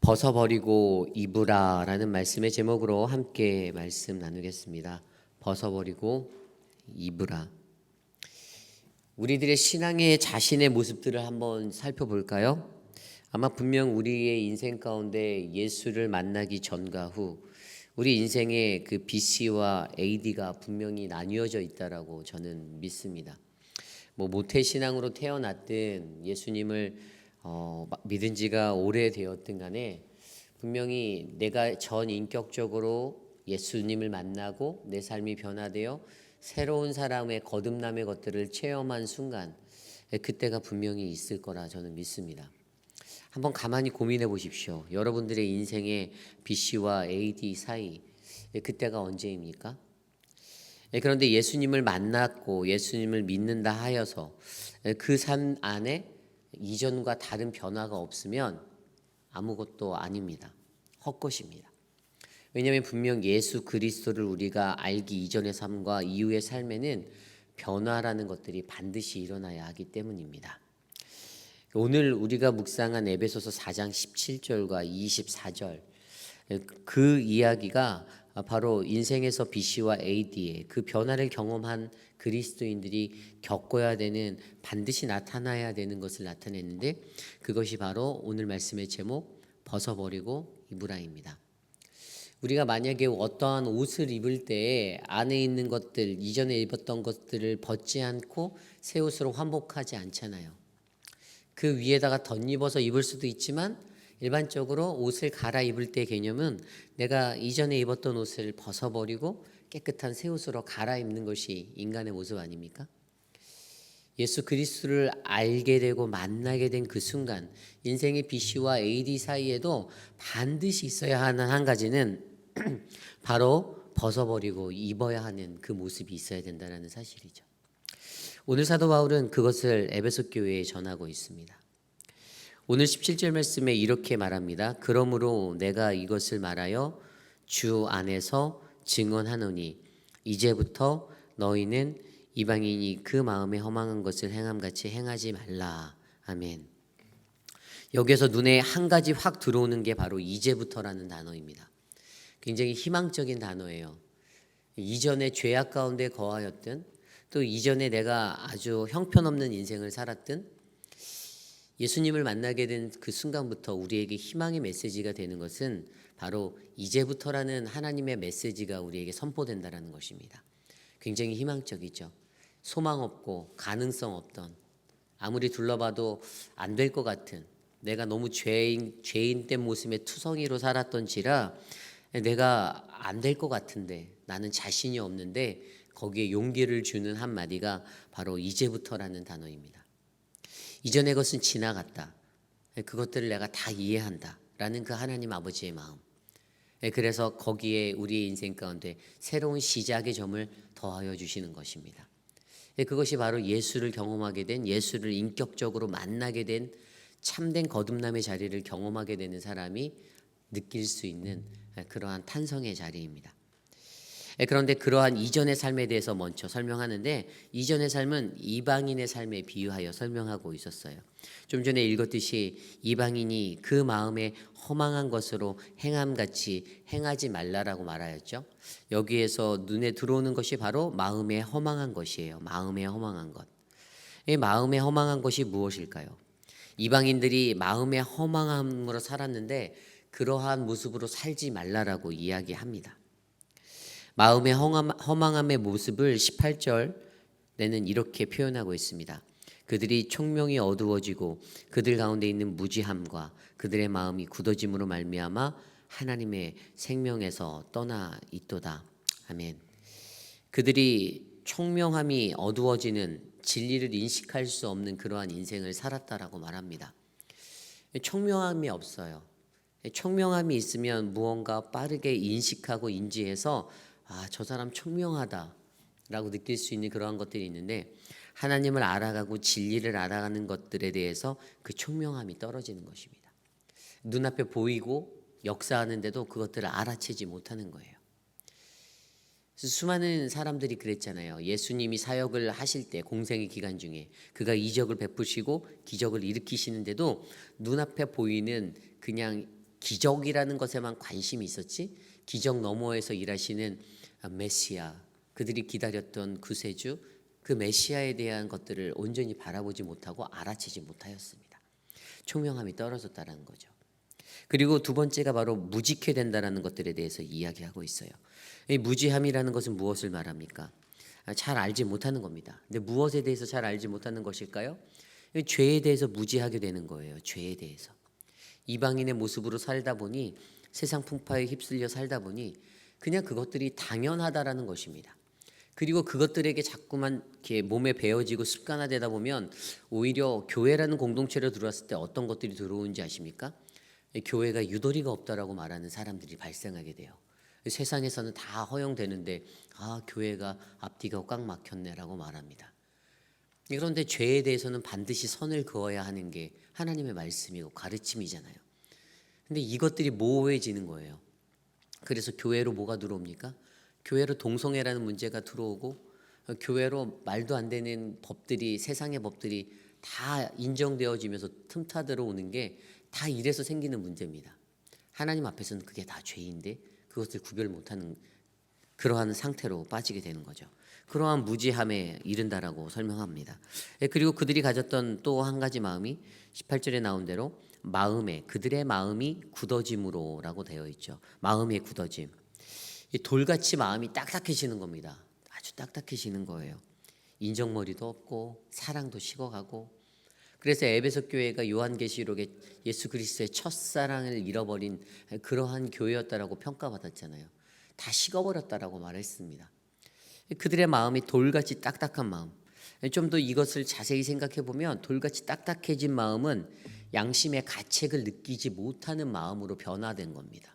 벗어버리고 입으라라는 말씀의 제목으로 함께 말씀 나누겠습니다. 벗어버리고 입으라. 우리들의 신앙의 자신의 모습들을 한번 살펴볼까요? 아마 분명 우리의 인생 가운데 예수를 만나기 전과 후 우리 인생의 그 BC와 AD가 분명히 나뉘어져 있다라고 저는 믿습니다. 모태신앙으로 태어났든 예수님을 믿은 지가 오래되었든 간에 분명히 내가 전 인격적으로 예수님을 만나고 내 삶이 변화되어 새로운 사람의 거듭남의 것들을 체험한 순간, 그때가 분명히 있을 거라 저는 믿습니다. 한번 가만히 고민해 보십시오. 여러분들의 인생의 BC와 AD 사이, 그때가 언제입니까? 그런데 예수님을 만났고 예수님을 믿는다 하여서 그 삶 안에 이전과 다른 변화가 없으면 아무것도 아닙니다. 헛것입니다. 왜냐하면 분명 예수 그리스도를 우리가 알기 이전의 삶과 이후의 삶에는 변화라는 것들이 반드시 일어나야 하기 때문입니다. 오늘 우리가 묵상한 에베소서 4장 17절과 24절, 그 이야기가 바로 인생에서 BC와 AD의 그 변화를 경험한 그리스도인들이 겪어야 되는, 반드시 나타나야 되는 것을 나타내는데, 그것이 바로 오늘 말씀의 제목 벗어버리고 입으라입니다. 우리가 만약에 어떠한 옷을 입을 때 안에 있는 것들, 이전에 입었던 것들을 벗지 않고 새 옷으로 환복하지 않잖아요. 그 위에다가 덧입어서 입을 수도 있지만 일반적으로 옷을 갈아입을 때 개념은 내가 이전에 입었던 옷을 벗어버리고 깨끗한 새 옷으로 갈아입는 것이 인간의 모습 아닙니까? 예수 그리스도를 알게 되고 만나게 된 그 순간, 인생의 BC와 AD 사이에도 반드시 있어야 하는 한 가지는 바로 벗어버리고 입어야 하는 그 모습이 있어야 된다는 사실이죠. 오늘 사도 바울은 그것을 에베소 교회에 전하고 있습니다. 오늘 17절 말씀에 이렇게 말합니다. 그러므로 내가 이것을 말하여 주 안에서 증언하노니 이제부터 너희는 이방인이 그 마음에 허망한 것을 행함같이 행하지 말라. 아멘. 여기에서 눈에 한 가지 확 들어오는 게 바로 이제부터라는 단어입니다. 굉장히 희망적인 단어예요. 이전에 죄악 가운데 거하였든, 또 이전에 내가 아주 형편없는 인생을 살았든, 예수님을 만나게 된 그 순간부터 우리에게 희망의 메시지가 되는 것은 바로 이제부터라는 하나님의 메시지가 우리에게 선포된다는 것입니다. 굉장히 희망적이죠. 소망 없고 가능성 없던, 아무리 둘러봐도 안 될 것 같은, 내가 너무 죄인된 모습의 투성이로 살았던지라 내가 안 될 것 같은데, 나는 자신이 없는데, 거기에 용기를 주는 한마디가 바로 이제부터라는 단어입니다. 이전의 것은 지나갔다. 그것들을 내가 다 이해한다. 라는 그 하나님 아버지의 마음. 그래서 거기에 우리의 인생 가운데 새로운 시작의 점을 더하여 주시는 것입니다. 그것이 바로 예수를 경험하게 된, 예수를 인격적으로 만나게 된 참된 거듭남의 자리를 경험하게 되는 사람이 느낄 수 있는 그러한 탄성의 자리입니다. 그런데 그러한 이전의 삶에 대해서 먼저 설명하는데, 이전의 삶은 이방인의 삶에 비유하여 설명하고 있었어요. 좀 전에 읽었듯이 이방인이 그 마음에 허망한 것으로 행함같이 행하지 말라라고 말하였죠. 여기에서 눈에 들어오는 것이 바로 마음에 허망한 것이에요. 마음에 허망한 것. 이 마음에 허망한 것이 무엇일까요? 이방인들이 마음에 허망함으로 살았는데 그러한 모습으로 살지 말라라고 이야기합니다. 마음의 허망함의 모습을 18절에는 이렇게 표현하고 있습니다. 그들이 총명이 어두워지고 그들 가운데 있는 무지함과 그들의 마음이 굳어짐으로 말미암아 하나님의 생명에서 떠나 있도다. 아멘. 그들이 총명함이 어두워지는, 진리를 인식할 수 없는 그러한 인생을 살았다라고 말합니다. 총명함이 없어요. 총명함이 있으면 무언가 빠르게 인식하고 인지해서 저 사람 총명하다라고 느낄 수 있는 그러한 것들이 있는데, 하나님을 알아가고 진리를 알아가는 것들에 대해서 그 총명함이 떨어지는 것입니다. 눈앞에 보이고 역사하는데도 그것들을 알아채지 못하는 거예요. 수많은 사람들이 그랬잖아요. 예수님이 사역을 하실 때 공생의 기간 중에 그가 이적을 베푸시고 기적을 일으키시는데도 눈앞에 보이는 그냥 기적이라는 것에만 관심이 있었지 기적 너머에서 일하시는 메시아, 그들이 기다렸던 구세주, 그 메시아에 대한 것들을 온전히 바라보지 못하고 알아채지 못하였습니다. 총명함이 떨어졌다는 거죠. 그리고 두 번째가 바로 무지케 된다는 것들에 대해서 이야기하고 있어요. 이 무지함이라는 것은 무엇을 말합니까? 잘 알지 못하는 겁니다. 근데 무엇에 대해서 잘 알지 못하는 것일까요? 죄에 대해서 무지하게 되는 거예요. 죄에 대해서. 이방인의 모습으로 살다 보니, 세상 풍파에 휩쓸려 살다 보니 그냥 그것들이 당연하다라는 것입니다. 그리고 그것들에게 자꾸만 이렇게 몸에 배어지고 습관화되다 보면 오히려 교회라는 공동체로 들어왔을 때 어떤 것들이 들어오는지 아십니까? 교회가 유도리가 없다라고 말하는 사람들이 발생하게 돼요. 세상에서는 다 허용되는데 교회가 앞뒤가 꽉 막혔네라고 말합니다. 그런데 죄에 대해서는 반드시 선을 그어야 하는 게 하나님의 말씀이고 가르침이잖아요. 근데 이것들이 모호해지는 거예요. 그래서 교회로 뭐가 들어옵니까? 교회로 동성애라는 문제가 들어오고, 교회로 말도 안 되는 법들이, 세상의 법들이 다 인정되어지면서 틈타 들어오는 게 다 이래서 생기는 문제입니다. 하나님 앞에서는 그게 다 죄인데 그것을 구별 못하는 그러한 상태로 빠지게 되는 거죠. 그러한 무지함에 이른다라고 설명합니다. 그리고 그들이 가졌던 또 한 가지 마음이 18절에 나온 대로 그들의 마음이 굳어짐으로라고 되어 있죠. 마음의 굳어짐. 이 돌같이 마음이 딱딱해지는 겁니다. 아주 딱딱해지는 거예요. 인정머리도 없고 사랑도 식어가고. 그래서 에베소 교회가 요한계시록에 예수 그리스도의 첫사랑을 잃어버린 그러한 교회였다라고 평가받았잖아요. 다 식어버렸다라고 말했습니다. 그들의 마음이 돌같이 딱딱한 마음. 좀 더 이것을 자세히 생각해 보면 돌같이 딱딱해진 마음은 양심의 가책을 느끼지 못하는 마음으로 변화된 겁니다.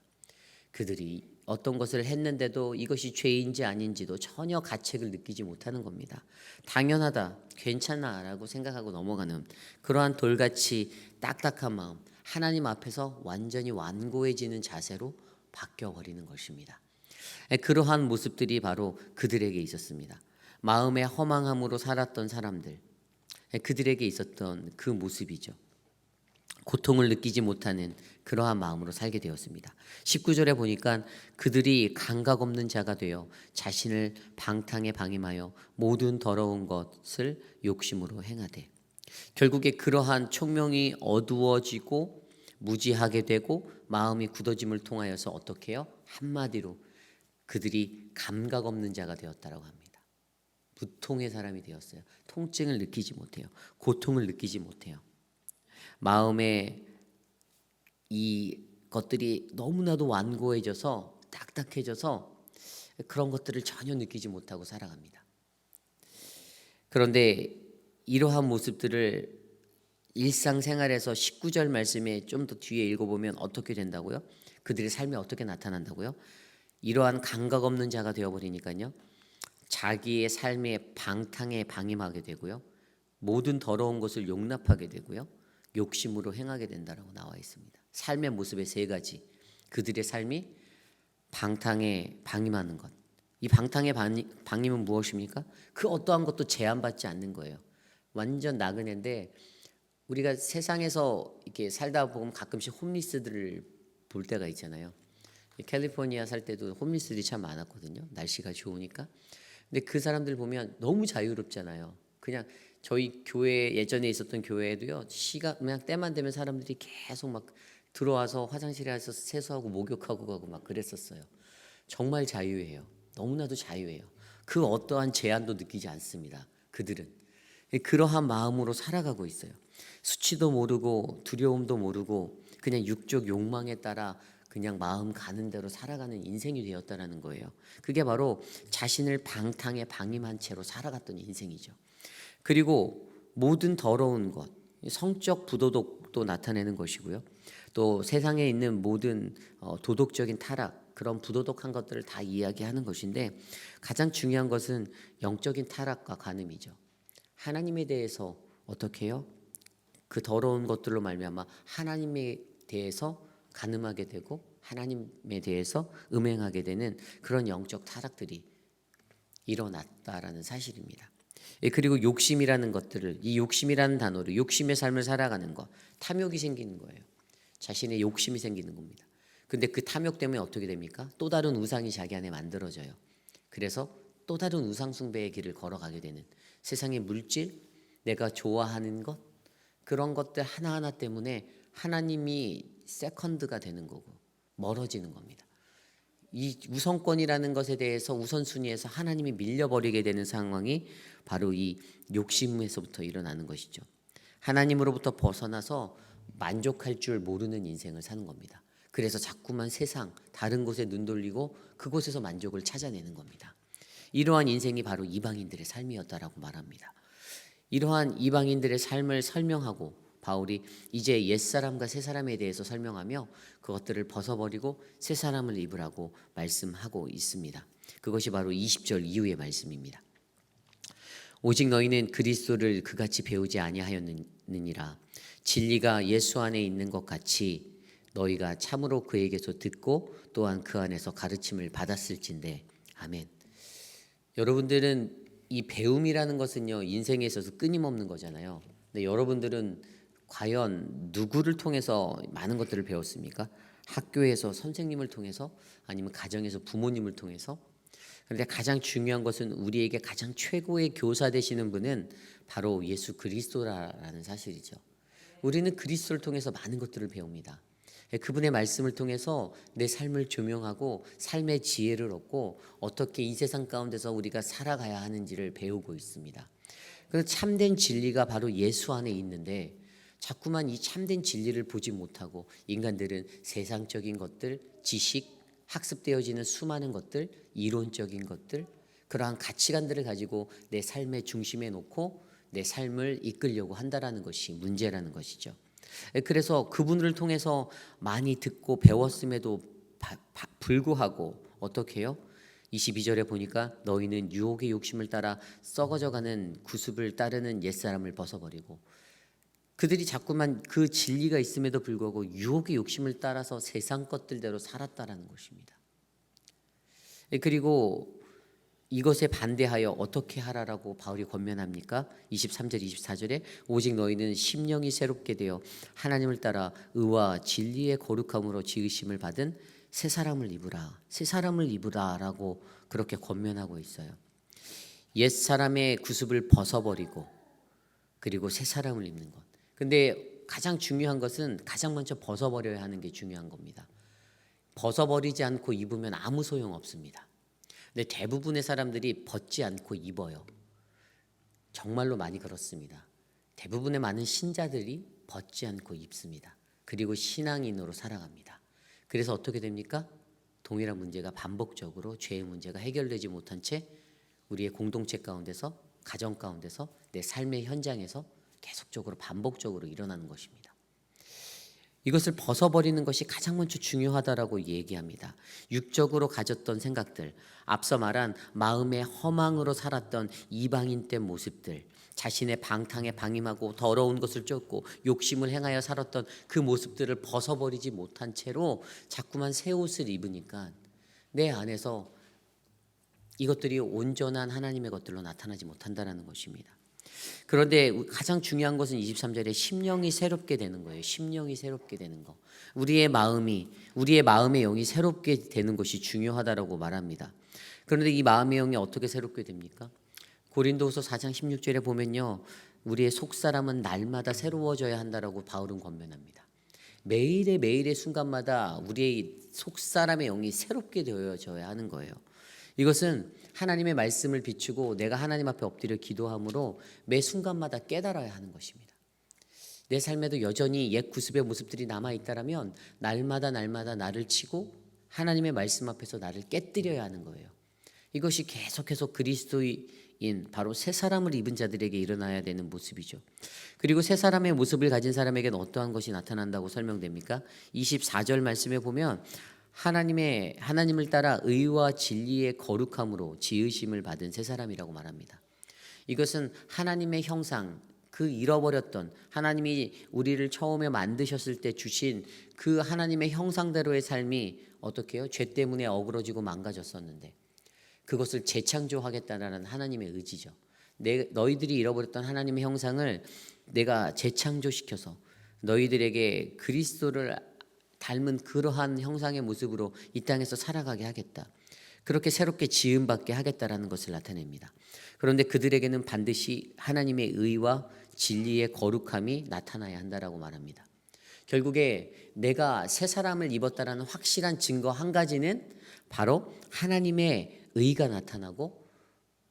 그들이 어떤 것을 했는데도 이것이 죄인지 아닌지도 전혀 가책을 느끼지 못하는 겁니다. 당연하다, 괜찮아라고 생각하고 넘어가는 그러한 돌같이 딱딱한 마음, 하나님 앞에서 완전히 완고해지는 자세로 바뀌어버리는 것입니다. 그러한 모습들이 바로 그들에게 있었습니다. 마음의 허망함으로 살았던 사람들, 그들에게 있었던 그 모습이죠. 고통을 느끼지 못하는 그러한 마음으로 살게 되었습니다. 19절에 보니까 그들이 감각 없는 자가 되어 자신을 방탕에 방임하여 모든 더러운 것을 욕심으로 행하되, 결국에 그러한 총명이 어두워지고 무지하게 되고 마음이 굳어짐을 통하여서 어떻게 해요? 한마디로 그들이 감각 없는 자가 되었다라고 합니다. 무통의 사람이 되었어요. 통증을 느끼지 못해요. 고통을 느끼지 못해요. 마음에 이 것들이 너무나도 완고해져서 딱딱해져서 그런 것들을 전혀 느끼지 못하고 살아갑니다. 그런데 이러한 모습들을 일상생활에서 19절 말씀에 좀 더 뒤에 읽어보면 어떻게 된다고요? 그들의 삶이 어떻게 나타난다고요? 이러한 감각 없는 자가 되어버리니까요, 자기의 삶의 방탕에 방임하게 되고요, 모든 더러운 것을 용납하게 되고요, 욕심으로 행하게 된다라고 나와 있습니다. 삶의 모습의 세 가지. 그들의 삶이 방탕에 방임하는 것. 이 방탕의 방임은 무엇입니까? 그 어떠한 것도 제한받지 않는 거예요. 완전 나그네인데, 우리가 세상에서 이렇게 살다 보면 가끔씩 홈리스들을 볼 때가 있잖아요. 캘리포니아 살 때도 홈리스들이 참 많았거든요. 날씨가 좋으니까. 근데 그 사람들 보면 너무 자유롭잖아요. 그냥 저희 교회, 예전에 있었던 교회에도요, 그냥 때만 되면 사람들이 계속 막 들어와서 화장실에 가서 세수하고 목욕하고 가고 막 그랬었어요. 정말 자유예요. 너무나도 자유예요. 그 어떠한 제한도 느끼지 않습니다. 그들은 그러한 마음으로 살아가고 있어요. 수치도 모르고 두려움도 모르고 그냥 육적 욕망에 따라 그냥 마음 가는 대로 살아가는 인생이 되었다라는 거예요. 그게 바로 자신을 방탕에 방임한 채로 살아갔던 인생이죠. 그리고 모든 더러운 것, 성적 부도덕도 나타내는 것이고요. 또 세상에 있는 모든 도덕적인 타락, 그런 부도덕한 것들을 다 이야기하는 것인데, 가장 중요한 것은 영적인 타락과 간음이죠. 하나님에 대해서 어떻게 해요? 그 더러운 것들로 말미암아 하나님에 대해서 간음하게 되고 하나님에 대해서 음행하게 되는 그런 영적 타락들이 일어났다라는 사실입니다. 그리고 욕심이라는 것들을, 이 욕심이라는 단어로 욕심의 삶을 살아가는 것, 탐욕이 생기는 거예요. 자신의 욕심이 생기는 겁니다. 근데 그 탐욕 때문에 어떻게 됩니까? 또 다른 우상이 자기 안에 만들어져요. 그래서 또 다른 우상 숭배의 길을 걸어가게 되는, 세상의 물질, 내가 좋아하는 것, 그런 것들 하나하나 때문에 하나님이 세컨드가 되는 거고 멀어지는 겁니다. 이 우선권이라는 것에 대해서 우선순위에서 하나님이 밀려버리게 되는 상황이 바로 이 욕심에서부터 일어나는 것이죠. 하나님으로부터 벗어나서 만족할 줄 모르는 인생을 사는 겁니다. 그래서 자꾸만 세상, 다른 곳에 눈 돌리고 그곳에서 만족을 찾아내는 겁니다. 이러한 인생이 바로 이방인들의 삶이었다라고 말합니다. 이러한 이방인들의 삶을 설명하고 바울이 이제 옛사람과 새사람에 대해서 설명하며 그것들을 벗어버리고 새사람을 입으라고 말씀하고 있습니다. 그것이 바로 20절 이후의 말씀입니다. 오직 너희는 그리스도를 그같이 배우지 아니하였느니라. 진리가 예수 안에 있는 것 같이 너희가 참으로 그에게서 듣고 또한 그 안에서 가르침을 받았을진데. 아멘. 여러분들은 이 배움이라는 것은요, 인생에 있어서 끊임없는 거잖아요. 근데 여러분들은 과연 누구를 통해서 많은 것들을 배웠습니까? 학교에서 선생님을 통해서, 아니면 가정에서 부모님을 통해서? 그런데 가장 중요한 것은 우리에게 가장 최고의 교사 되시는 분은 바로 예수 그리스도라는 사실이죠. 우리는 그리스도를 통해서 많은 것들을 배웁니다. 그분의 말씀을 통해서 내 삶을 조명하고 삶의 지혜를 얻고 어떻게 이 세상 가운데서 우리가 살아가야 하는지를 배우고 있습니다. 그래서 참된 진리가 바로 예수 안에 있는데 자꾸만 이 참된 진리를 보지 못하고 인간들은 세상적인 것들, 지식, 학습되어지는 수많은 것들, 이론적인 것들, 그러한 가치관들을 가지고 내 삶의 중심에 놓고 내 삶을 이끌려고 한다라는 것이 문제라는 것이죠. 그래서 그분을 통해서 많이 듣고 배웠음에도 불구하고 어떻게 해요? 22절에 보니까 너희는 유혹의 욕심을 따라 썩어져가는 구습을 따르는 옛사람을 벗어버리고, 그들이 자꾸만 그 진리가 있음에도 불구하고 유혹의 욕심을 따라서 세상 것들대로 살았다라는 것입니다. 그리고 이것에 반대하여 어떻게 하라라고 바울이 권면합니까? 23절 24절에 오직 너희는 심령이 새롭게 되어 하나님을 따라 의와 진리의 거룩함으로 지으심을 받은 새 사람을 입으라. 새 사람을 입으라라고 그렇게 권면하고 있어요. 옛 사람의 구습을 벗어버리고 그리고 새 사람을 입는 것. 근데 가장 중요한 것은 가장 먼저 벗어버려야 하는 게 중요한 겁니다. 벗어버리지 않고 입으면 아무 소용 없습니다. 근데 대부분의 사람들이 벗지 않고 입어요. 정말로 많이 그렇습니다. 대부분의 많은 신자들이 벗지 않고 입습니다. 그리고 신앙인으로 살아갑니다. 그래서 어떻게 됩니까? 동일한 문제가 반복적으로, 죄의 문제가 해결되지 못한 채 우리의 공동체 가운데서, 가정 가운데서, 내 삶의 현장에서 계속적으로 반복적으로 일어나는 것입니다. 이것을 벗어버리는 것이 가장 먼저 중요하다라고 얘기합니다. 육적으로 가졌던 생각들, 앞서 말한 마음의 허망으로 살았던 이방인된 모습들, 자신의 방탕에 방임하고 더러운 것을 쫓고 욕심을 행하여 살았던 그 모습들을 벗어버리지 못한 채로 자꾸만 새 옷을 입으니까 내 안에서 이것들이 온전한 하나님의 것들로 나타나지 못한다는 것입니다. 그런데 가장 중요한 것은 23절에 심령이 새롭게 되는 거예요. 심령이 새롭게 되는 거. 우리의 마음의 영이 새롭게 되는 것이 중요하다라고 말합니다. 그런데 이 마음의 영이 어떻게 새롭게 됩니까? 고린도후서 4장 16절에 보면요, 우리의 속사람은 날마다 새로워져야 한다라고 바울은 권면합니다. 매일의 순간마다 우리의 속사람의 영이 새롭게 되어져야 하는 거예요. 이것은 하나님의 말씀을 비추고 내가 하나님 앞에 엎드려 기도함으로 매 순간마다 깨달아야 하는 것입니다. 내 삶에도 여전히 옛 구습의 모습들이 남아있다면 날마다 나를 치고 하나님의 말씀 앞에서 나를 깨뜨려야 하는 거예요. 이것이 계속해서 그리스도인 바로 새 사람을 입은 자들에게 일어나야 되는 모습이죠. 그리고 새 사람의 모습을 가진 사람에게는 어떠한 것이 나타난다고 설명됩니까? 24절 말씀에 보면 하나님을 따라 의와 진리의 거룩함으로 지으심을 받은 새 사람이라고 말합니다. 이것은 하나님의 형상, 그 잃어버렸던 하나님이 우리를 처음에 만드셨을 때 주신 그 하나님의 형상대로의 삶이 어떻게 해요? 죄 때문에 어그러지고 망가졌었는데 그것을 재창조하겠다라는 하나님의 의지죠. 너희들이 잃어버렸던 하나님의 형상을 내가 재창조시켜서 너희들에게 그리스도를 닮은 그러한 형상의 모습으로 이 땅에서 살아가게 하겠다. 그렇게 새롭게 지음받게 하겠다라는 것을 나타냅니다. 그런데 그들에게는 반드시 하나님의 의와 진리의 거룩함이 나타나야 한다라고 말합니다. 결국에 내가 새 사람을 입었다라는 확실한 증거 한 가지는 바로 하나님의 의가 나타나고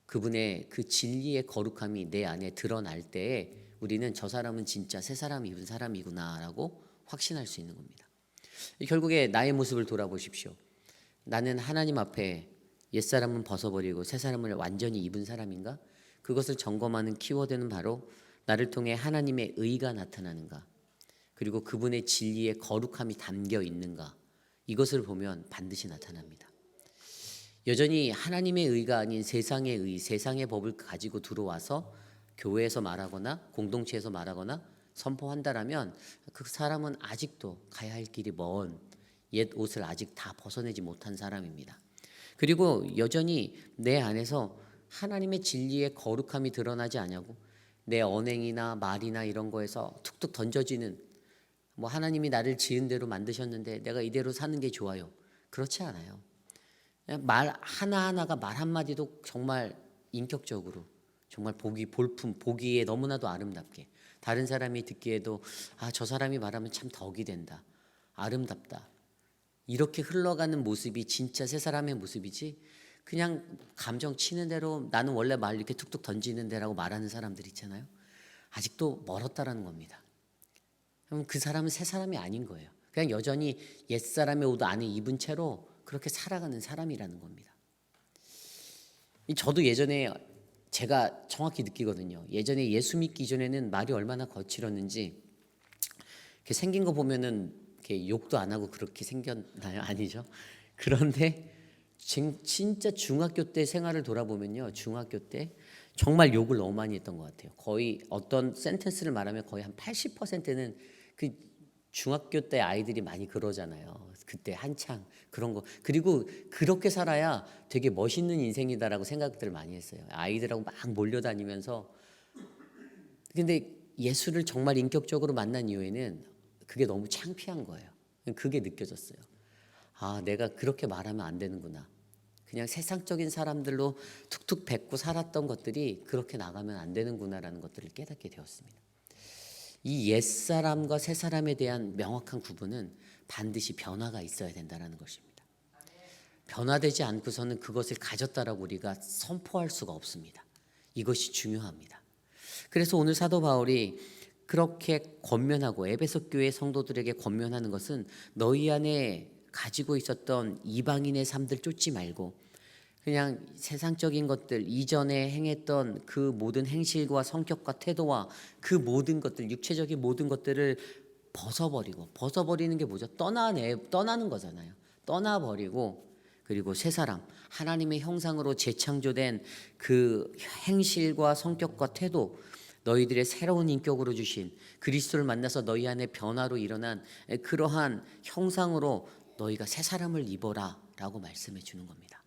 그분의 그 진리의 거룩함이 내 안에 드러날 때에 우리는 저 사람은 진짜 새 사람 입은 사람이구나라고 확신할 수 있는 겁니다. 결국에 나의 모습을 돌아보십시오. 나는 하나님 앞에 옛사람은 벗어버리고 새 사람을 완전히 입은 사람인가? 그것을 점검하는 키워드는 바로 나를 통해 하나님의 의가 나타나는가? 그리고 그분의 진리의 거룩함이 담겨 있는가? 이것을 보면 반드시 나타납니다. 여전히 하나님의 의가 아닌 세상의 의, 세상의 법을 가지고 들어와서 교회에서 말하거나 공동체에서 말하거나 선포한다라면 그 사람은 아직도 가야 할 길이 먼 옛 옷을 아직 다 벗어내지 못한 사람입니다. 그리고 여전히 내 안에서 하나님의 진리의 거룩함이 드러나지 않냐고 내 언행이나 말이나 이런 거에서 툭툭 던져지는 뭐 하나님이 나를 지은 대로 만드셨는데 내가 이대로 사는 게 좋아요. 그렇지 않아요. 말 하나하나가 말 한마디도 정말 인격적으로 정말 보기에 너무나도 아름답게 다른 사람이 듣기에도 저 사람이 말하면 참 덕이 된다. 아름답다. 이렇게 흘러가는 모습이 진짜 새 사람의 모습이지 그냥 감정 치는 대로 나는 원래 말 이렇게 툭툭 던지는 데라고 말하는 사람들 있잖아요. 아직도 멀었다라는 겁니다. 그럼 그 사람은 새 사람이 아닌 거예요. 그냥 여전히 옛사람의 옷 안에 입은 채로 그렇게 살아가는 사람이라는 겁니다. 저도 예전에 제가 정확히 느끼거든요. 예전에 예수 믿기 이전에는 말이 얼마나 거칠었는지 이렇게 생긴 거 보면은 이렇게 욕도 안 하고 그렇게 생겼나요? 아니죠. 그런데 진짜 중학교 때 생활을 돌아보면요. 중학교 때 정말 욕을 너무 많이 했던 것 같아요. 거의 어떤 센텐스를 말하면 거의 한 80%는 그 중학교 때 아이들이 많이 그러잖아요. 그때 한창 그런 거. 그리고 그렇게 살아야 되게 멋있는 인생이다라고 생각들을 많이 했어요. 아이들하고 막 몰려다니면서. 근데 예수를 정말 인격적으로 만난 이후에는 그게 너무 창피한 거예요. 그게 느껴졌어요. 내가 그렇게 말하면 안 되는구나. 그냥 세상적인 사람들로 툭툭 뱉고 살았던 것들이 그렇게 나가면 안 되는구나라는 것들을 깨닫게 되었습니다. 이 옛사람과 새사람에 대한 명확한 구분은 반드시 변화가 있어야 된다는 것입니다. 변화되지 않고서는 그것을 가졌다라고 우리가 선포할 수가 없습니다. 이것이 중요합니다. 그래서 오늘 사도 바울이 그렇게 권면하고 에베소 교회 성도들에게 권면하는 것은 너희 안에 가지고 있었던 이방인의 삶들 쫓지 말고 그냥 세상적인 것들 이전에 행했던 그 모든 행실과 성격과 태도와 그 모든 것들 육체적인 모든 것들을 벗어버리는 게 뭐죠? 떠나는 거잖아요. 떠나버리고 그리고 새 사람 하나님의 형상으로 재창조된 그 행실과 성격과 태도 너희들의 새로운 인격으로 주신 그리스도를 만나서 너희 안에 변화로 일어난 그러한 형상으로 너희가 새 사람을 입어라 라고 말씀해 주는 겁니다.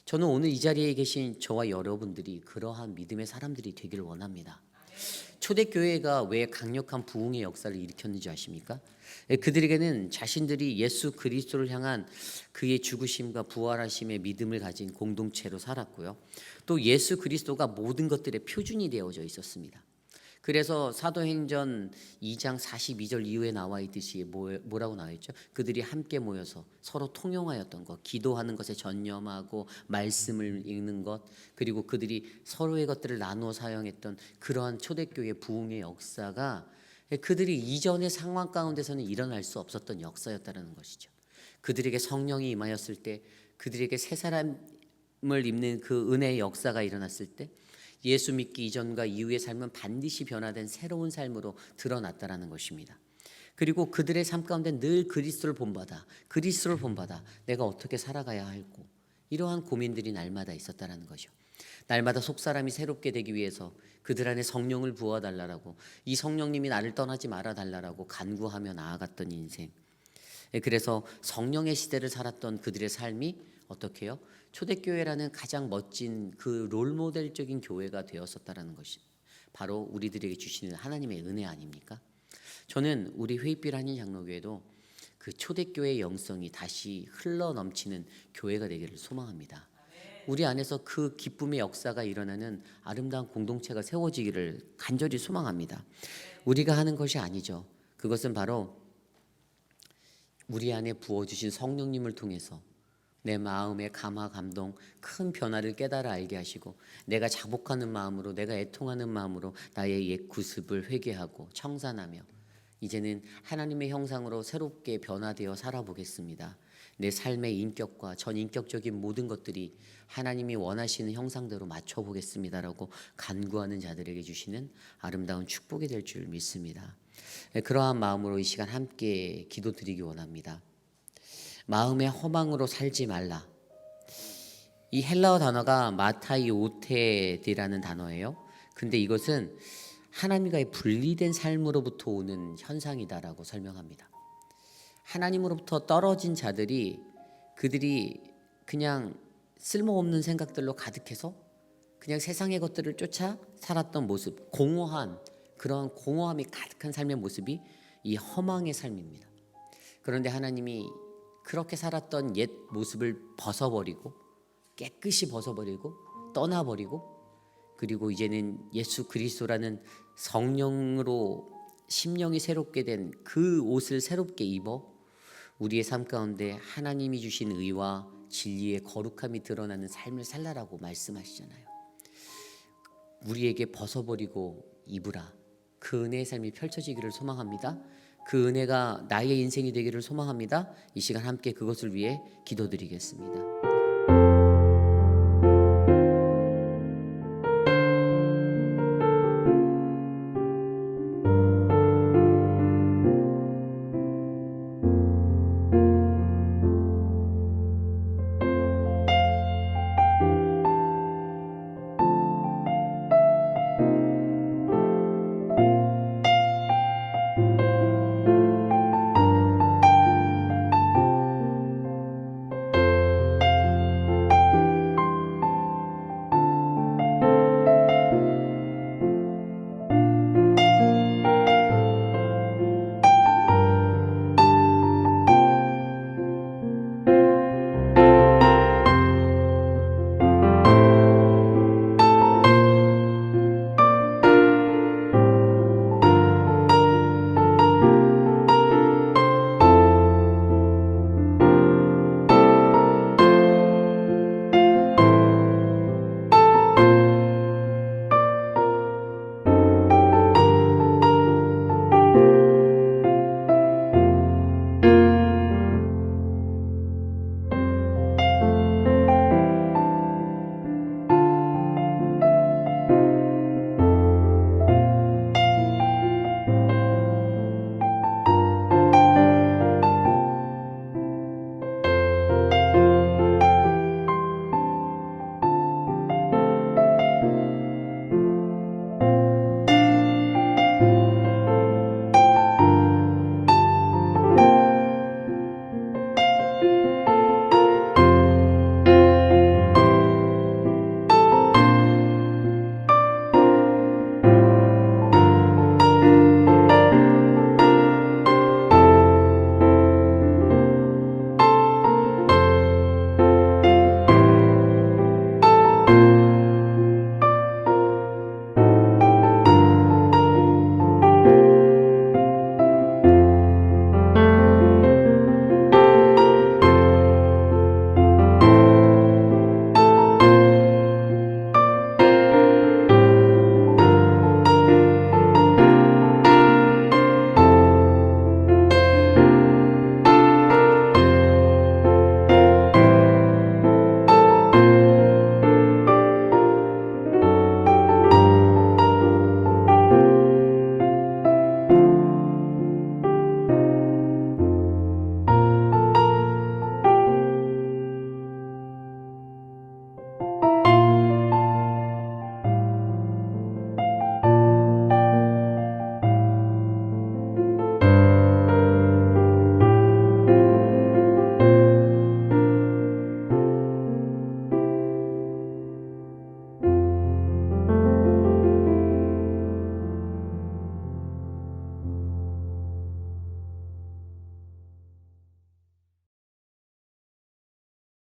저는 오늘 이 자리에 계신 저와 여러분들이 그러한 믿음의 사람들이 되기를 원합니다. 초대교회가 왜 강력한 부흥의 역사를 일으켰는지 아십니까? 그들에게는 자신들이 예수 그리스도를 향한 그의 죽으심과 부활하심의 믿음을 가진 공동체로 살았고요. 또 예수 그리스도가 모든 것들의 표준이 되어져 있었습니다. 그래서 사도행전 2장 42절 이후에 나와 있듯이 뭐라고 나와 있죠? 그들이 함께 모여서 서로 통용하였던 것, 기도하는 것에 전념하고 말씀을 읽는 것, 그리고 그들이 서로의 것들을 나누어 사용했던 그러한 초대교회 부흥의 역사가 그들이 이전의 상황 가운데서는 일어날 수 없었던 역사였다는 것이죠. 그들에게 성령이 임하였을 때, 그들에게 새 사람을 입는 그 은혜의 역사가 일어났을 때 예수 믿기 이전과 이후의 삶은 반드시 변화된 새로운 삶으로 드러났다라는 것입니다. 그리고 그들의 삶 가운데 늘 그리스도를 본받아 내가 어떻게 살아가야 할고 이러한 고민들이 날마다 있었다라는 거죠. 날마다 속사람이 새롭게 되기 위해서 그들 안에 성령을 부어달라고 이 성령님이 나를 떠나지 말아달라고 간구하며 나아갔던 인생. 그래서 성령의 시대를 살았던 그들의 삶이 어떻게 해요? 초대교회라는 가장 멋진 그 롤모델적인 교회가 되었었다라는 것이 바로 우리들에게 주시는 하나님의 은혜 아닙니까? 저는 우리 회의빌 한인장로교회도 그 초대교회의 영성이 다시 흘러 넘치는 교회가 되기를 소망합니다. 우리 안에서 그 기쁨의 역사가 일어나는 아름다운 공동체가 세워지기를 간절히 소망합니다. 우리가 하는 것이 아니죠. 그것은 바로 우리 안에 부어주신 성령님을 통해서 내 마음의 감화 감동 큰 변화를 깨달아 알게 하시고 내가 자복하는 마음으로 내가 애통하는 마음으로 나의 옛 구습을 회개하고 청산하며 이제는 하나님의 형상으로 새롭게 변화되어 살아보겠습니다. 내 삶의 인격과 전인격적인 모든 것들이 하나님이 원하시는 형상대로 맞춰보겠습니다라고 간구하는 자들에게 주시는 아름다운 축복이 될 줄 믿습니다. 그러한 마음으로 이 시간 함께 기도드리기 원합니다. 마음의 허망으로 살지 말라. 이 헬라어 단어가 마타이 오테디라는 단어예요. 근데 이것은 하나님과의 분리된 삶으로부터 오는 현상이다라고 설명합니다. 하나님으로부터 떨어진 자들이 그들이 그냥 쓸모없는 생각들로 가득해서 그냥 세상의 것들을 쫓아 살았던 모습, 공허한 그런 공허함이 가득한 삶의 모습이 이 허망의 삶입니다. 그런데 하나님이 그렇게 살았던 옛 모습을 벗어버리고 깨끗이 벗어버리고 떠나버리고 그리고 이제는 예수 그리스도라는 성령으로 심령이 새롭게 된 그 옷을 새롭게 입어 우리의 삶 가운데 하나님이 주신 의와 진리의 거룩함이 드러나는 삶을 살라라고 말씀하시잖아요. 우리에게 벗어버리고 입으라. 그 은혜의 삶이 펼쳐지기를 소망합니다. 그 은혜가 나의 인생이 되기를 소망합니다. 이 시간 함께 그것을 위해 기도드리겠습니다.